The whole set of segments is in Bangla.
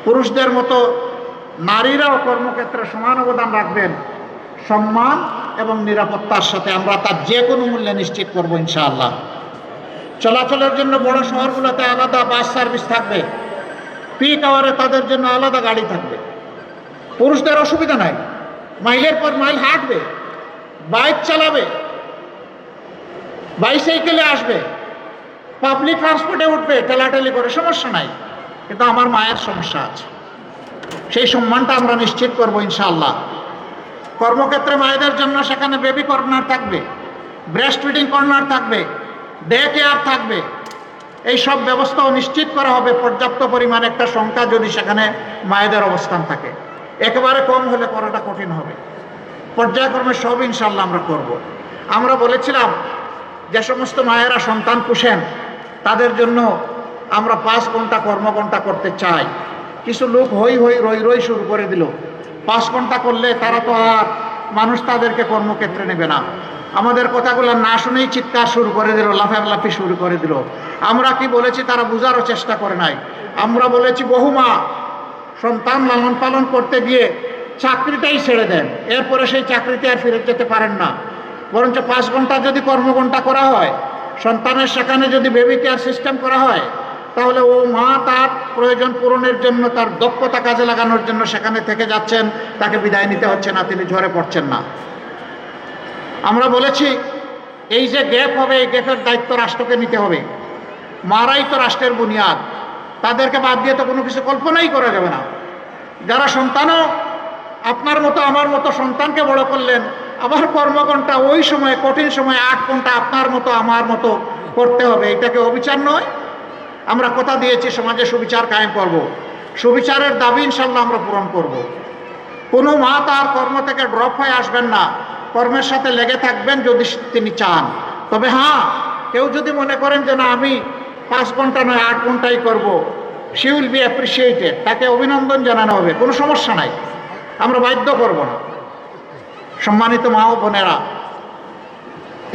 পুরুষদের মতো নারীরাও কর্মক্ষেত্রে সমান অবদান রাখবেন, সম্মান এবং নিরাপত্তার সাথে। আমরা তার যে কোনো মূল্যে নিশ্চিত করব ইনশাআল্লাহ। চলাচলের জন্য বড় শহরগুলোতে আলাদা বাস সার্ভিস থাকবে, পিক আওয়ারে তাদের জন্য আলাদা গাড়ি থাকবে। পুরুষদের অসুবিধা নাই, মাইলের পর মাইল হাঁটবে, বাইক চালাবে, বাইসাইকেলে আসবে, পাবলিক ট্রান্সপোর্টে উঠবে, ঠেলাঠেলি করে, সমস্যা নাই। কিন্তু আমার মায়ের সমস্যা আছে, সেই সম্মানটা আমরা নিশ্চিত করবো ইনশাআল্লাহ। কর্মক্ষেত্রে মায়েদের জন্য সেখানে বেবি কর্নার থাকবে, ব্রেস্ট ফিডিং কর্নার থাকবে, ডে কেয়ার থাকবে। এই সব ব্যবস্থাও নিশ্চিত করা হবে। পর্যাপ্ত পরিমাণে একটা সংখ্যা যদি সেখানে মায়েদের অবস্থান থাকে, একেবারে কম হলে করাটা কঠিন হবে। পর্যায়ক্রমে সব ইনশাআল্লাহ আমরা করব। আমরা বলেছিলাম যে সমস্ত মায়েরা সন্তান পুষেন তাদের জন্য আমরা 5 ঘন্টা কর্মঘণ্টা করতে চাই। কিছু লোক হই রই রই শুরু করে দিল। 5 ঘন্টা করলে তারা তো আর মানুষ তাদেরকে কর্মক্ষেত্রে নেবে না। আমাদের কথাগুলো না শুনেই চিৎকার শুরু করে দিল, লাফালাফি শুরু করে দিল। আমরা কি বলেছি তারা বোঝারও চেষ্টা করে নাই। আমরা বলেছি বহু মা সন্তান লালন পালন করতে গিয়ে চাকরিটাই ছেড়ে দেন, এরপরে সেই চাকরিতে আর ফিরে যেতে পারেন না। বরঞ্চ 5 ঘন্টা যদি কর্মঘণ্টা করা হয়, সন্তানের সেখানে যদি বেবি কেয়ার সিস্টেম করা হয়, তাহলে ও মা তার প্রয়োজন পূরণের জন্য, তার দক্ষতা কাজে লাগানোর জন্য সেখানে থেকে যাচ্ছেন, তাকে বিদায় নিতে হচ্ছে না, তিনি ঝরে পড়ছেন না। আমরা বলেছি এই যে গ্যাপ হবে, এই গ্যাপের দায়িত্ব রাষ্ট্রকে নিতে হবে। মারাই তো রাষ্ট্রের বুনিয়াদ, তাদেরকে বাদ দিয়ে তো কোনো কিছু কল্পনাই করা যাবে না। যারা সন্তানও আপনার মতো আমার মতো সন্তানকে বড় করলেন, আবার কর্মঘণ্টা ওই সময় কঠিন সময় 8 ঘন্টা আপনার মতো আমার মতো করতে হবে, এটাকে অবিচার নয়? আমরা কথা দিয়েছি সমাজে সুবিচার কায়েম করব, সুবিচারের দাবি ইনশাল্লাহ আমরা পূরণ করব। কোনো মা তার কর্ম থেকে ড্রপ হয়ে আসবেন না, কর্মের সাথে লেগে থাকবেন যদি তিনি চান। তবে হ্যাঁ, কেউ যদি মনে করেন যে না আমি 5 ঘন্টা নয় 8 ঘন্টাই করব, শি উইল বি অ্যাপ্রিসিয়েটেড, তাকে অভিনন্দন জানানো হবে, কোনো সমস্যা নাই, আমরা বাধ্য করব না। সম্মানিত মা ও বোনেরা,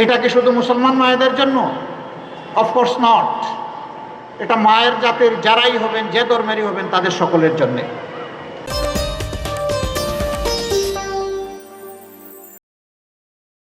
এটা কি শুধু মুসলমান মায়েদের জন্য? Of course not. এটা মায়ের জাতির যারাই হবেন, যে ধর্মেরই হবেন, তাদের সকলের জন্যে।